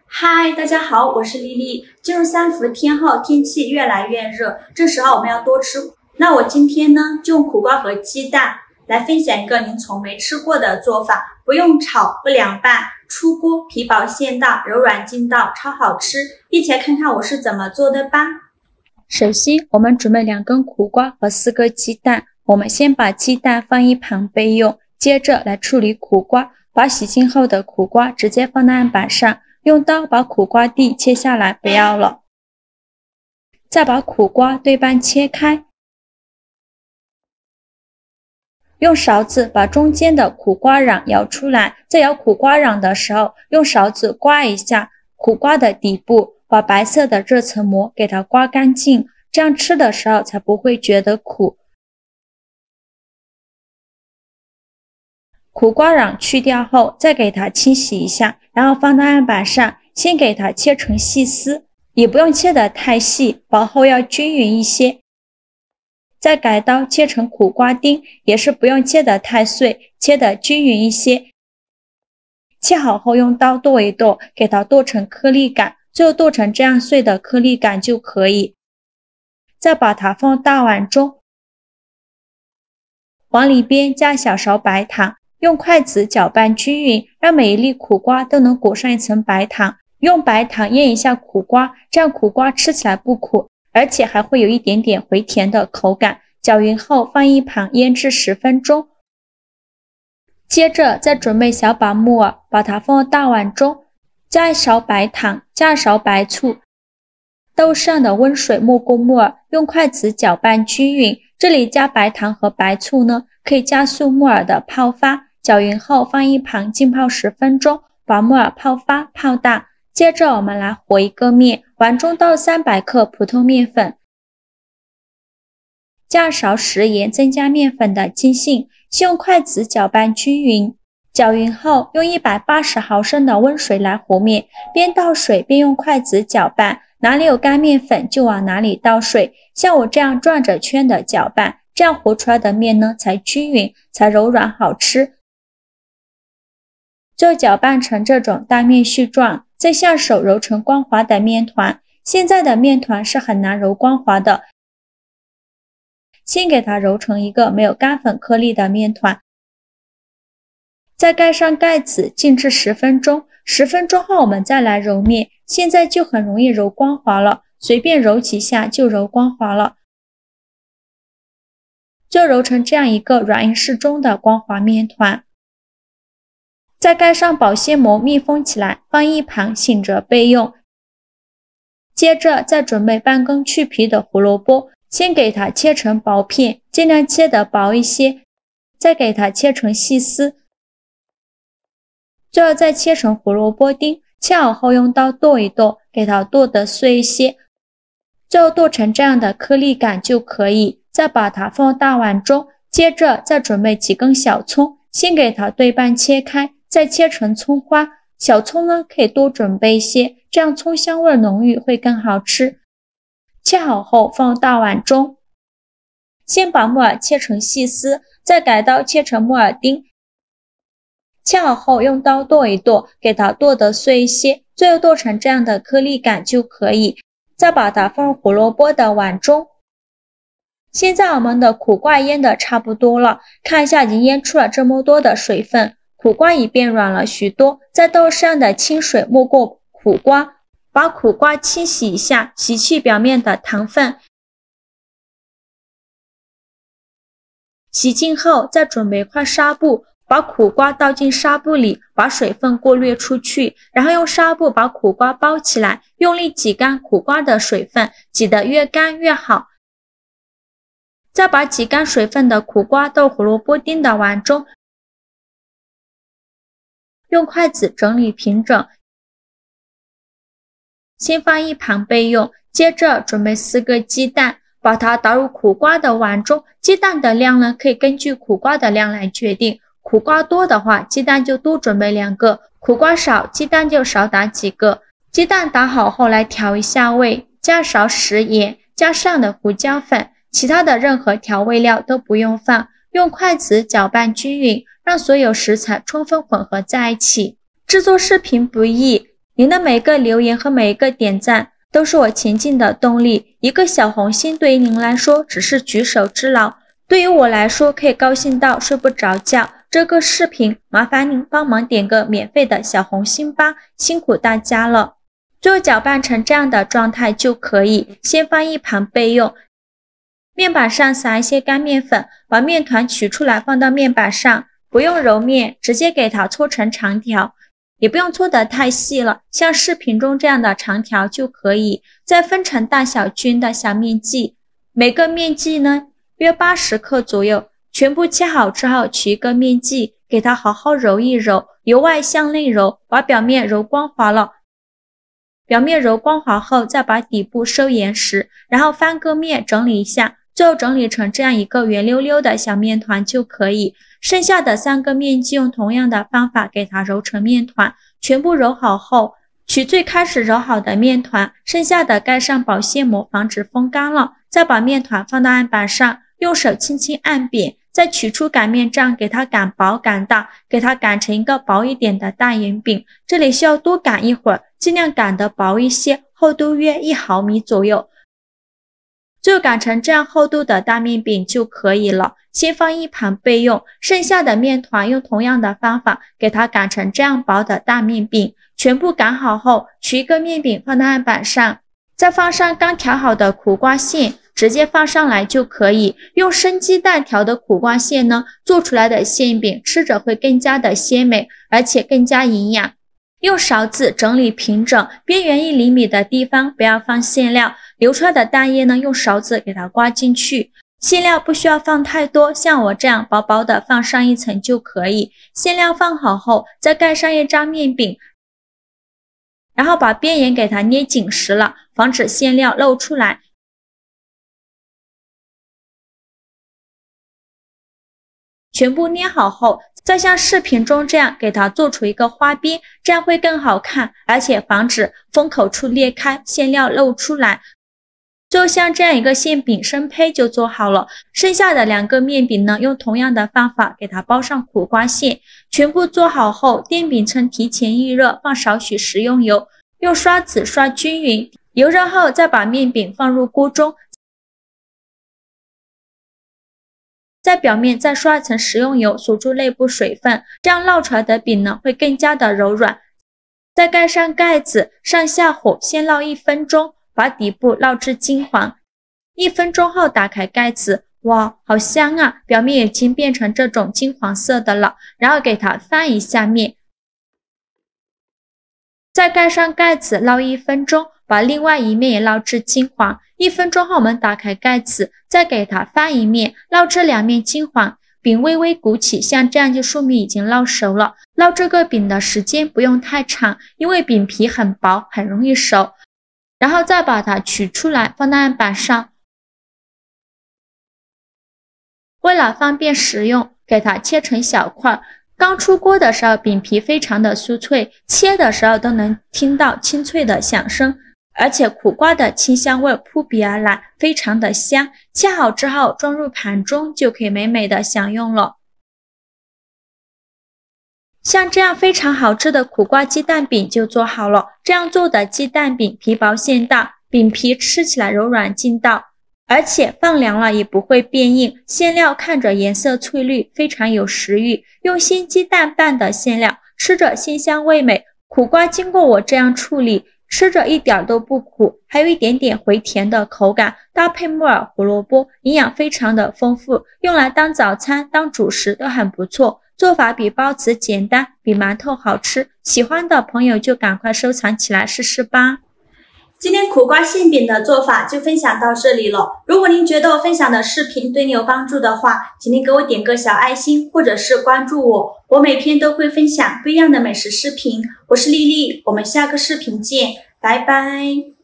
嗨，大家好，我是丽丽。进入三伏天后，天气越来越热，这时候我们要多吃。那我今天呢，就用苦瓜和鸡蛋来分享一个您从没吃过的做法，不用炒，不凉拌，出锅皮薄馅道，柔软劲道，超好吃。一起来看看我是怎么做的吧。首先，我们准备2根苦瓜和4个鸡蛋。我们先把鸡蛋放一旁备用，接着来处理苦瓜。把洗净后的苦瓜直接放在案板上。用刀把苦瓜蒂切下来，不要了。再把苦瓜对半切开，用勺子把中间的苦瓜瓤舀出来。在舀苦瓜瓤的时候，用勺子刮一下苦瓜的底部，把白色的这层膜给它刮干净，这样吃的时候才不会觉得苦。苦瓜瓤去掉后，再给它清洗一下，然后放到案板上，先给它切成细丝，也不用切得太细，薄厚要均匀一些。再改刀切成苦瓜丁，也是不用切得太碎，切得均匀一些。切好后用刀剁一剁，给它剁成颗粒感，最后剁成这样碎的颗粒感就可以。再把它放大碗中，往里边加小勺白糖。用筷子搅拌均匀，让每一粒苦瓜都能裹上一层白糖。用白糖腌一下苦瓜，这样苦瓜吃起来不苦，而且还会有一点点回甜的口感。搅匀后放一旁腌制10分钟。接着再准备小把木耳，把它放到大碗中，加1勺白糖，加2勺白醋，豆上的温水没过木耳，用筷子搅拌均匀。这里加白糖和白醋呢，可以加速木耳的泡发。搅匀后放一旁浸泡10分钟，把木耳泡发泡大。接着我们来和一个面，碗中倒300克普通面粉，加勺食盐增加面粉的筋性，先用筷子搅拌均匀。搅匀后用180毫升的温水来和面，边倒水边用筷子搅拌，哪里有干面粉就往哪里倒水，像我这样转着圈的搅拌，这样和出来的面呢才均匀，才柔软好吃。就搅拌成这种大面絮状，再下手揉成光滑的面团。现在的面团是很难揉光滑的，先给它揉成一个没有干粉颗粒的面团，再盖上盖子静置10分钟。10分钟后我们再来揉面，现在就很容易揉光滑了，随便揉几下就揉光滑了，就揉成这样一个软硬适中的光滑面团。再盖上保鲜膜密封起来，放一旁醒着备用。接着再准备半根去皮的胡萝卜，先给它切成薄片，尽量切得薄一些，再给它切成细丝，最后再切成胡萝卜丁，切好后用刀剁一剁，给它剁得碎一些，最后剁成这样的颗粒感就可以。再把它放大碗中，接着再准备几根小葱，先给它对半切开，再切成葱花。小葱呢可以多准备一些，这样葱香味浓郁，会更好吃。切好后放大碗中，先把木耳切成细丝，再改刀切成木耳丁，切好后用刀剁一剁，给它剁得碎一些，最后剁成这样的颗粒感就可以。再把它放入胡萝卜的碗中。现在我们的苦瓜腌的差不多了，看一下已经腌出了这么多的水分，苦瓜已变软了许多。在豆上的清水没过苦瓜，把苦瓜清洗一下，洗去表面的糖分。洗净后再准备一块纱布，把苦瓜倒进纱布里，把水分过滤出去，然后用纱布把苦瓜包起来，用力挤干苦瓜的水分，挤得越干越好。再把挤干水分的苦瓜倒胡萝卜丁的碗中，用筷子整理平整，先放一旁备用。接着准备4个鸡蛋，把它倒入苦瓜的碗中。鸡蛋的量呢，可以根据苦瓜的量来决定。苦瓜多的话，鸡蛋就多准备2个；苦瓜少，鸡蛋就少打几个。鸡蛋打好后来调一下味，加勺食盐，加上的胡椒粉，其他的任何调味料都不用放，用筷子搅拌均匀，让所有食材充分混合在一起。制作视频不易，您的每个留言和每一个点赞都是我前进的动力，一个小红心对于您来说只是举手之劳，对于我来说可以高兴到睡不着觉。这个视频麻烦您帮忙点个免费的小红心吧，辛苦大家了。最后搅拌成这样的状态就可以，先放一旁备用。面板上撒一些干面粉，把面团取出来放到面板上，不用揉面，直接给它搓成长条，也不用搓得太细了，像视频中这样的长条就可以。再分成大小均的小面剂，每个面剂呢约80克左右，全部切好之后取一个面剂，给它好好揉一揉，由外向内揉，把表面揉光滑了。表面揉光滑后，再把底部收严实，然后翻个面整理一下，最后整理成这样一个圆溜溜的小面团就可以。剩下的3个面剂用同样的方法给它揉成面团，全部揉好后，取最开始揉好的面团，剩下的盖上保鲜膜，防止风干了，再把面团放到案板上，用手轻轻按扁，再取出擀面杖给它擀薄擀大，给它擀成一个薄一点的大圆饼。这里需要多擀一会儿，尽量擀得薄一些，厚度约1毫米左右。最后擀成这样厚度的大面饼就可以了，先放一旁备用。剩下的面团用同样的方法给它擀成这样薄的大面饼，全部擀好后，取一个面饼放到案板上，再放上刚调好的苦瓜馅，直接放上来就可以。用生鸡蛋调的苦瓜馅呢，做出来的馅饼吃着会更加的鲜美，而且更加营养。用勺子整理平整，边缘1厘米的地方不要放馅料，流出来的蛋液呢，用勺子给它刮进去。馅料不需要放太多，像我这样薄薄的放上一层就可以。馅料放好后，再盖上一张面饼，然后把边沿给它捏紧实了，防止馅料露出来。全部捏好后，再像视频中这样给它做出一个花边，这样会更好看，而且防止封口处裂开，馅料露出来。最后像这样一个馅饼生胚就做好了。剩下的2个面饼呢，用同样的方法给它包上苦瓜馅。全部做好后，电饼铛提前预热，放少许食用油，用刷子刷均匀。油热后，再把面饼放入锅中，在表面再刷一层食用油，锁住内部水分，这样烙出来的饼呢会更加的柔软。再盖上盖子，上下火先烙1分钟，把底部烙至金黄。1分钟后打开盖子，哇，好香啊！表面已经变成这种金黄色的了，然后给它翻一下面，再盖上盖子烙1分钟，把另外一面也烙至金黄。1分钟后我们打开盖子，再给它翻一面，烙至2面金黄，饼微微鼓起，像这样就说明已经烙熟了。烙这个饼的时间不用太长，因为饼皮很薄，很容易熟。然后再把它取出来放到案板上，为了方便食用，给它切成小块。刚出锅的时候，饼皮非常的酥脆，切的时候都能听到清脆的响声，而且苦瓜的清香味扑鼻而来，非常的香。切好之后装入盘中，就可以美美的享用了。像这样非常好吃的苦瓜鸡蛋饼就做好了。这样做的鸡蛋饼皮薄馅大，饼皮吃起来柔软劲道，而且放凉了也不会变硬，馅料看着颜色翠绿，非常有食欲。用鲜鸡蛋拌的馅料，吃着鲜香味美。苦瓜经过我这样处理，吃着一点都不苦，还有一点点回甜的口感，搭配木耳胡萝卜，营养非常的丰富，用来当早餐当主食都很不错。做法比包子简单，比馒头好吃，喜欢的朋友就赶快收藏起来试试吧。今天苦瓜馅饼的做法就分享到这里了。如果您觉得我分享的视频对你有帮助的话，请您给我点个小爱心，或者是关注我，我每天都会分享不一样的美食视频。我是丽丽，我们下个视频见，拜拜。